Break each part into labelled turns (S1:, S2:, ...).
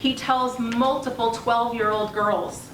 S1: He tells multiple 12-year-old girls,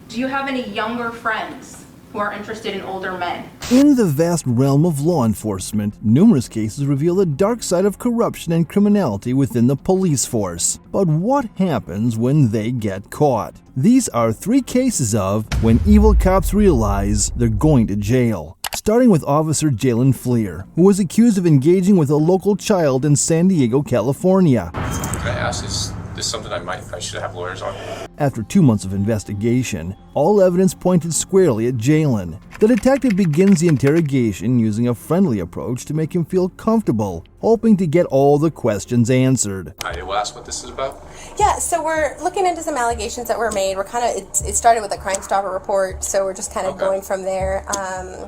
S1: "Do you have any younger friends who are interested in older men?"
S2: In the vast realm of law enforcement, numerous cases reveal the dark side of corruption and criminality within the police force. But what happens when they get caught? These are 3 cases of when evil cops realize they're going to jail. Starting with Officer Jalen Fleer, who was accused of engaging with a local child in San Diego, California.
S3: Can I ask, is this something I should have lawyers on?
S2: After 2 months of investigation, all evidence pointed squarely at Jalen. The detective begins the interrogation using a friendly approach to make him feel comfortable, hoping to get all the questions answered.
S3: I will ask what this is about.
S4: Yeah, so we're looking into some allegations that were made. We're it started with a Crime Stopper report, so we're just kind of going from there.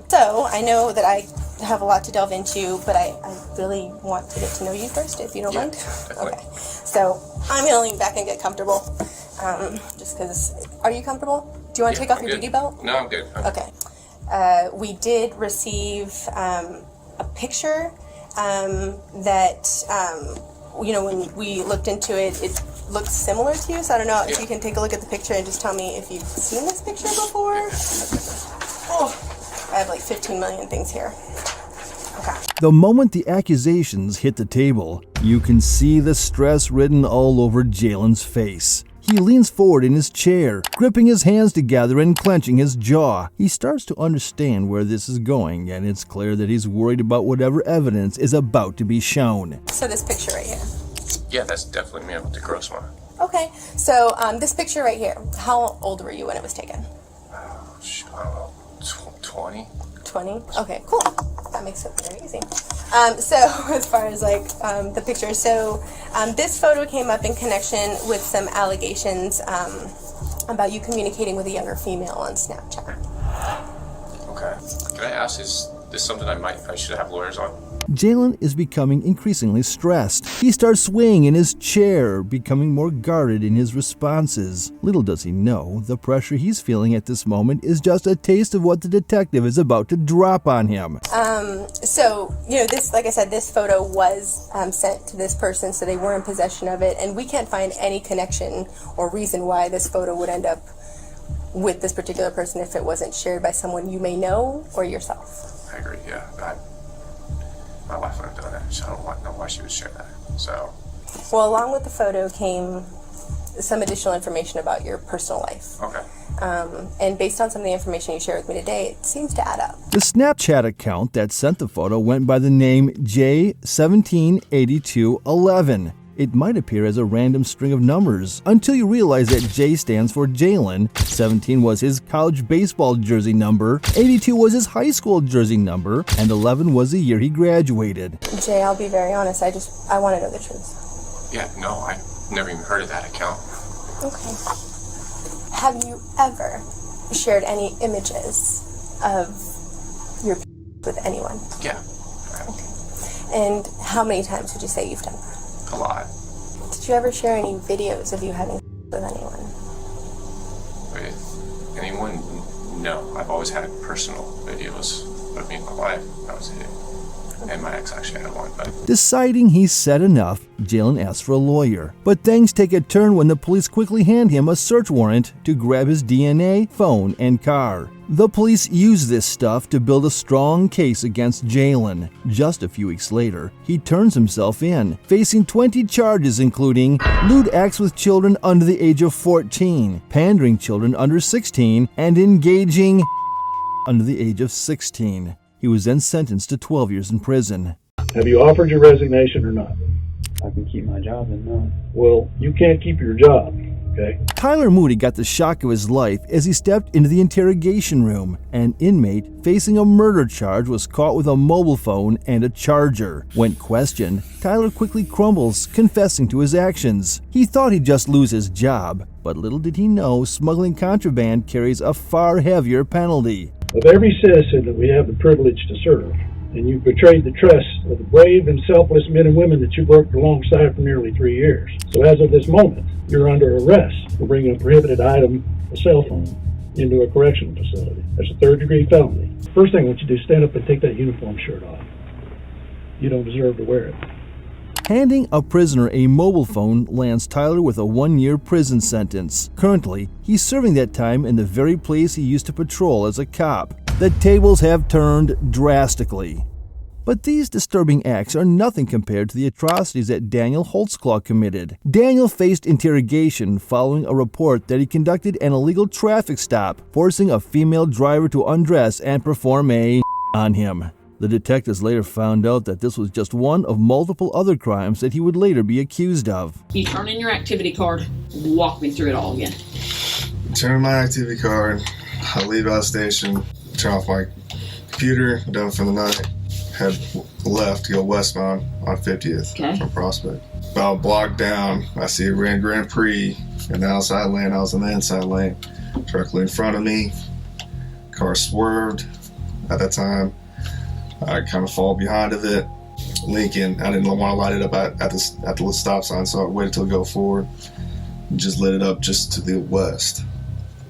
S4: So I know that I have a lot to delve into, but I really want to get to know you first, if you don't mind.
S3: Definitely.
S4: Okay, so I'm going to lean back and get comfortable, just because. Are you comfortable? Do you want to take off your duty belt?
S3: No, I'm good.
S4: Okay. We did receive a picture that, when we looked into it, it looks similar to you. So I don't know if you can take a look at the picture and just tell me if you've seen this picture before. Oh, I have like 15 million things here. Okay.
S2: The moment the accusations hit the table, you can see the stress written all over Jalen's face. He leans forward in his chair, gripping his hands together and clenching his jaw. He starts to understand where this is going, and it's clear that he's worried about whatever evidence is about to be shown.
S4: So this picture right here.
S3: Yeah, that's definitely me with the gross one.
S4: Okay, so this picture right here, how old were you when it was taken?
S3: I don't know, 20?
S4: 20? Okay, cool. That makes it very easy. So as far as the picture, so this photo came up in connection with some allegations about you communicating with a younger female on Snapchat.
S3: Okay. Can I ask, is this something I should have lawyers on?
S2: Jalen is becoming increasingly stressed. He starts swaying in his chair, becoming more guarded in his responses. Little does he know, the pressure he's feeling at this moment is just a taste of what the detective is about to drop on him.
S4: So, this, like I said, this photo was sent to this person, so they were in possession of it, and we can't find any connection or reason why this photo would end up with this particular person if it wasn't shared by someone you may know or yourself.
S3: I agree, yeah. My wife wouldn't have done that, so I don't know why she would share that. So,
S4: well, along with the photo came some additional information about your personal life.
S3: Okay.
S4: And based on some of the information you shared with me today, it seems to add up.
S2: The Snapchat account that sent the photo went by the name J178211. It might appear as a random string of numbers until you realize that J stands for Jalen, 17 was his college baseball jersey number, 82 was his high school jersey number, and 11 was the year he graduated.
S4: Jay, I'll be very honest, I want to know the truth.
S3: Yeah, no, I've never even heard of that account.
S4: Okay. Have you ever shared any images of your with anyone?
S3: Yeah.
S4: Okay. And how many times would you say you've done that?
S3: A lot.
S4: Did you ever share any videos of you having with anyone?
S3: With anyone? No. I've always had personal videos of me and my wife. That was it. And my ex actually had one. But
S2: deciding he's said enough, Jalen asks for a lawyer. But things take a turn when the police quickly hand him a search warrant to grab his DNA, phone, and car. The police use this stuff to build a strong case against Jalen. Just a few weeks later, he turns himself in, facing 20 charges including lewd acts with children under the age of 14, pandering children under 16, and engaging under the age of 16. He was then sentenced to 12 years in prison.
S5: Have you offered your resignation or not?
S6: I can keep my job, and no.
S5: Well, you can't keep your job, okay?
S2: Tyler Moody got the shock of his life as he stepped into the interrogation room. An inmate facing a murder charge was caught with a mobile phone and a charger. When questioned, Tyler quickly crumbles, confessing to his actions. He thought he'd just lose his job, but little did he know smuggling contraband carries a far heavier penalty.
S5: Of every citizen that we have the privilege to serve, and you've betrayed the trust of the brave and selfless men and women that you've worked alongside for nearly 3 years. So as of this moment, you're under arrest for bringing a prohibited item, a cell phone, into a correctional facility. That's a third-degree felony. First thing I want you to do is stand up and take that uniform shirt off. You don't deserve to wear it.
S2: Handing a prisoner a mobile phone lands Tyler with a 1-year prison sentence. Currently, he's serving that time in the very place he used to patrol as a cop. The tables have turned drastically. But these disturbing acts are nothing compared to the atrocities that Daniel Holtzclaw committed. Daniel faced interrogation following a report that he conducted an illegal traffic stop, forcing a female driver to undress and perform a on him. The detectives later found out that this was just one of multiple other crimes that he would later be accused of.
S7: You turn in your activity card, walk me through it all again.
S8: Turn my activity card, I leave out of station, turn off my computer, done for the night, head left to go westbound on 50th from Prospect. About a block down, I see a Grand Prix in the outside lane. I was in the inside lane. Directly in front of me, car swerved at that time. I kind of fall behind of it. Lincoln, I didn't want to light it up at the stop sign, so I waited till it go forward and just lit it up just to the west.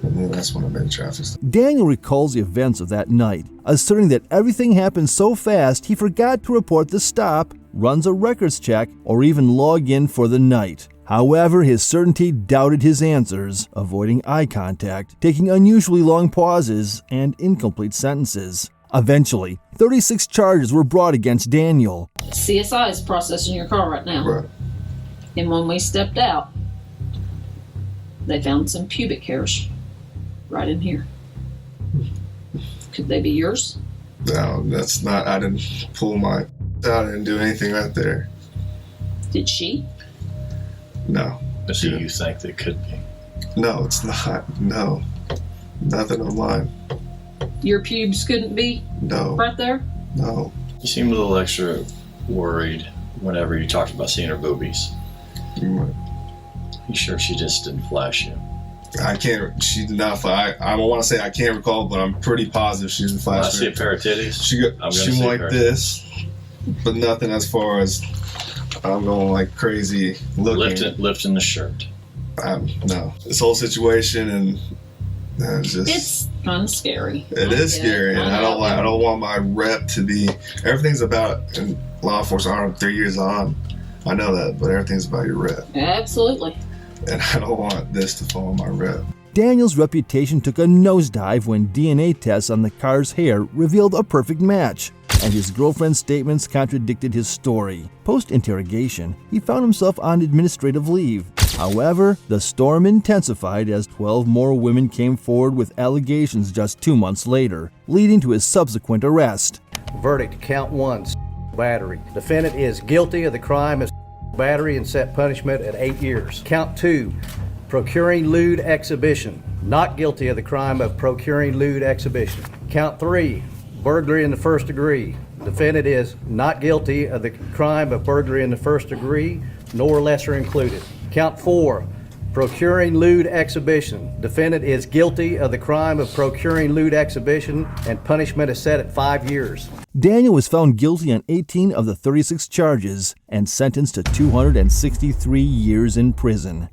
S8: And then that's when I made the traffic stop.
S2: Daniel recalls the events of that night, asserting that everything happened so fast he forgot to report the stop, runs a records check, or even log in for the night. However, his certainty doubted his answers, avoiding eye contact, taking unusually long pauses, and incomplete sentences. Eventually, 36 charges were brought against Daniel.
S7: CSI is processing your car right now.
S8: Right.
S7: And when we stepped out, they found some pubic hairs right in here. Could they be yours?
S8: No, that's not. I didn't pull my. I didn't do anything right there.
S7: Did she?
S8: No.
S9: But so you think they could be?
S8: No, it's not. No. Nothing on mine.
S7: Your pubes couldn't be
S8: No.
S7: right there?
S8: No.
S9: You seemed a little extra worried whenever you talked about seeing her boobies. You sure she just didn't flash you?
S8: I can't. She did not flash. I don't want to say I can't recall, but I'm pretty positive she didn't
S9: When I
S8: flash
S9: see a
S8: me.
S9: pair of titties,
S8: She went like this, but nothing as far as I'm going like crazy looking.
S9: lifting the shirt.
S8: No. This whole situation and
S7: It's kind of scary.
S8: It is scary, and I don't want my rep to be. Everything's about in law enforcement. I'm 3 years on. I know that, but everything's about your rep,
S7: Absolutely.
S8: and I don't want this to fall on my rep.
S2: Daniel's reputation took a nosedive when DNA tests on the car's hair revealed a perfect match, and his girlfriend's statements contradicted his story. Post-interrogation, he found himself on administrative leave. However, the storm intensified as 12 more women came forward with allegations just 2 months later, leading to his subsequent arrest.
S10: Verdict, count 1, battery. Defendant is guilty of the crime of battery and set punishment at 8 years. Count 2, procuring lewd exhibition. Not guilty of the crime of procuring lewd exhibition. Count 3, burglary in the first degree. Defendant is not guilty of the crime of burglary in the first degree, nor lesser included. Count 4, procuring lewd exhibition. Defendant is guilty of the crime of procuring lewd exhibition, and punishment is set at 5 years.
S2: Daniel was found guilty on 18 of the 36 charges and sentenced to 263 years in prison.